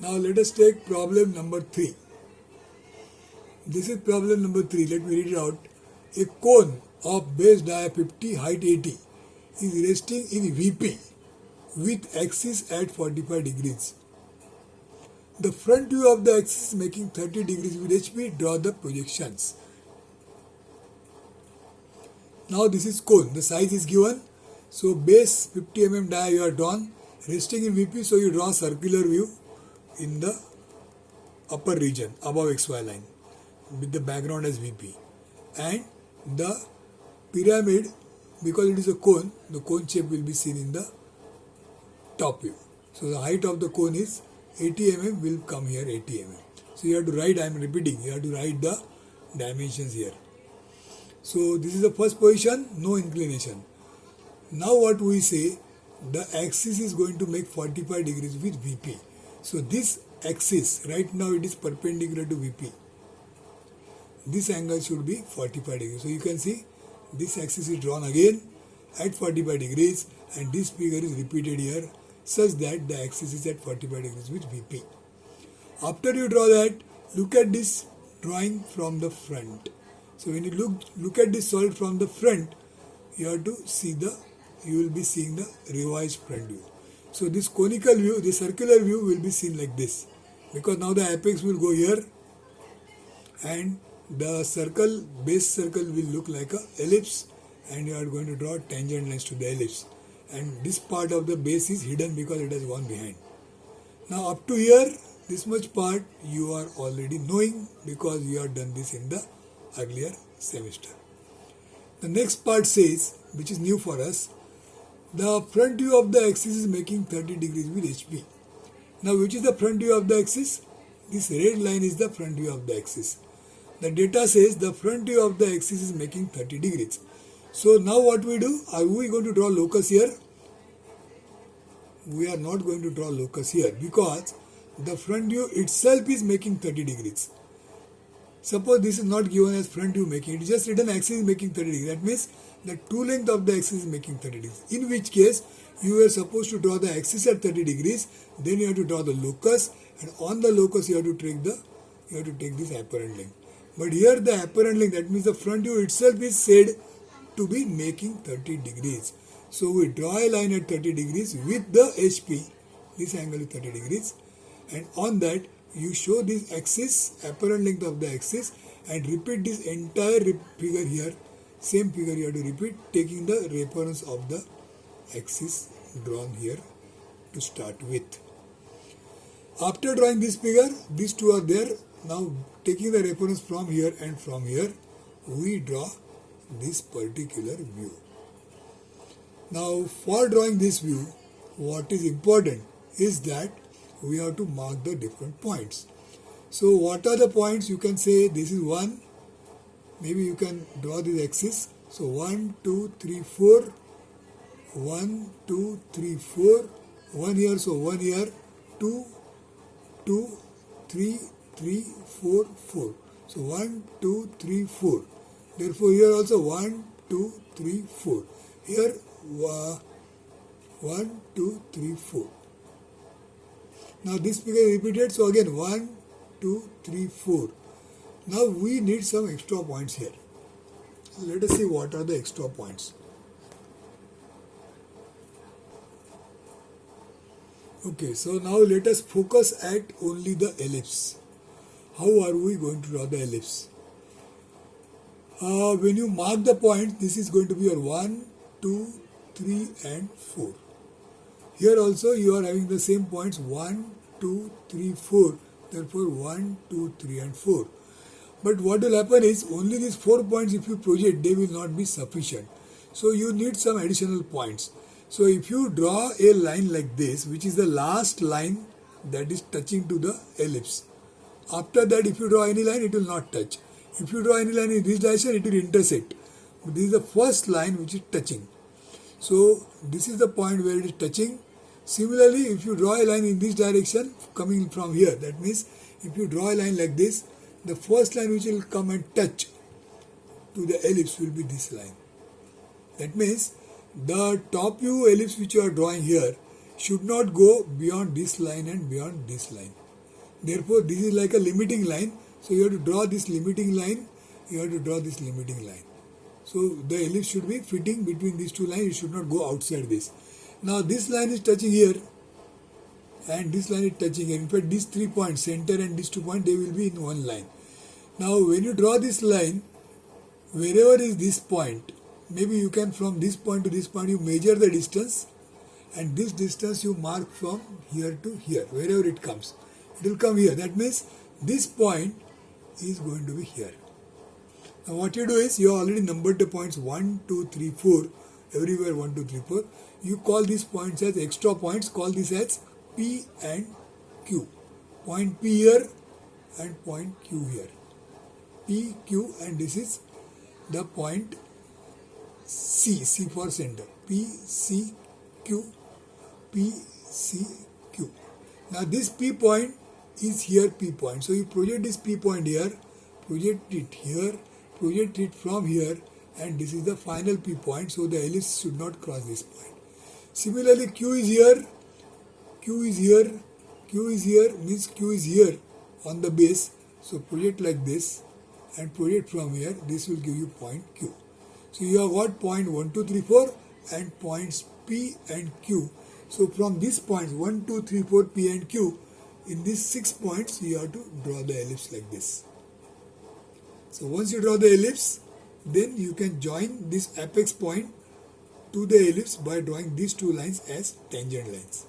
Now let us take problem number 3. This is problem number 3. Let me read it out. A cone of base dia 50, height 80 is resting in VP with axis at 45 degrees. The front view of the axis is making 30 degrees with HP. Draw the projections. Now this is cone. The size is given. So base 50 mm dia you are drawn. Resting in VP, so you draw circular view in the upper region above XY line with the background as VP. And the pyramid, because it is a cone, the cone shape will be seen in the top view. So the height of the cone is 80 mm, will come here 80 mm. So you have to write, I am repeating, you have to write the dimensions here. So this is the first position, no inclination. Now what we say, the axis is going to make 45 degrees with VP. So this axis, right now it is perpendicular to VP. This angle should be 45 degrees. So you can see this axis is drawn again at 45 degrees and this figure is repeated here such that the axis is at 45 degrees with VP. After you draw that, look at this drawing from the front. So when you look at this solid from the front, you have to see you will be seeing the revised front view. So this conical view, the circular view will be seen like this, because now the apex will go here and the circle, base circle will look like a ellipse and you are going to draw tangent lines to the ellipse. And this part of the base is hidden because it has gone behind. Now up to here, this much part you are already knowing because you have done this in the earlier semester. The next part says, which is new for us, the front view of the axis is making 30 degrees with HP. Now which is the front view of the axis? This red line is the front view of the axis. The data says the front view of the axis is making 30 degrees. So now what we do? Are we going to draw locus here? We are not going to draw locus here because the front view itself is making 30 degrees. Suppose this is not given as front view making, it is just written axis is making 30 degrees. That means the true length of the axis is making 30 degrees. In which case, you were supposed to draw the axis at 30 degrees, then you have to draw the locus, and on the locus you have to take this apparent length. But here the apparent length, that means the front view itself is said to be making 30 degrees. So we draw a line at 30 degrees with the HP, this angle is 30 degrees, and on that you show this axis, apparent length of the axis, and repeat this entire figure here. Same figure you have to repeat, taking the reference of the axis drawn here to start with. After drawing this figure, these two are there. Now taking the reference from here and from here, we draw this particular view. Now for drawing this view, what is important is that we have to mark the different points. So what are the points? You can say this is 1. Maybe you can draw this axis. So 1, 2, 3, 4. 1, 2, 3, 4. 1 here, so 1 here. 2, 2, 3, 3, 4, 4. So 1, 2, 3, 4. Therefore here also 1, 2, 3, 4. Here 1, 2, 3, 4. Now this figure is repeated, so again 1, 2, 3, 4. Now we need some extra points here. Let us see what are the extra points. Okay, so now let us focus at only the ellipse. How are we going to draw the ellipse? When you mark the point, this is going to be your 1, 2, 3 and 4. Here also you are having the same points 1, 2, 3, 4. Therefore 1, 2, 3 and 4. But what will happen is only these 4 points if you project, they will not be sufficient. So you need some additional points. So if you draw a line like this, which is the last line that is touching to the ellipse. After that, if you draw any line, it will not touch. If you draw any line in this direction, it will intersect. This is the first line which is touching. So this is the point where it is touching. Similarly, if you draw a line in this direction coming from here, that means if you draw a line like this, the first line which will come and touch to the ellipse will be this line. That means the top-view ellipse which you are drawing here should not go beyond this line and beyond this line. Therefore, this is like a limiting line. So you have to draw this limiting line. You have to draw this limiting line. So the ellipse should be fitting between these two lines. You should not go outside this. Now this line is touching here, and this line is touching here. In fact, these 3 points, center and these 2 points, they will be in one line. Now when you draw this line, wherever is this point, maybe you can from this point to this point, you measure the distance, and this distance you mark from here to here, wherever it comes. It will come here. That means this point is going to be here. Now what you do is, you have already numbered the points 1, 2, 3, 4, everywhere 1, 2, 3, 4. You call these points as extra points, call this as P and Q. Point P here and point Q here. P, Q, and this is the point C, C for center. P, C, Q, P, C, Q. Now this P point is here, P point. So you project this P point here, project it here, project it from here, and this is the final P point. So the ellipse should not cross this point. Similarly, Q is here, Q is here, Q is here, means Q is here on the base. So project like this and project from here. This will give you point Q. So you have got point 1, 2, 3, 4 and points P and Q. So from these points 1, 2, 3, 4, P and Q, in these 6 points you have to draw the ellipse like this. So once you draw the ellipse, then you can join this apex point to the ellipse by drawing these two lines as tangent lines.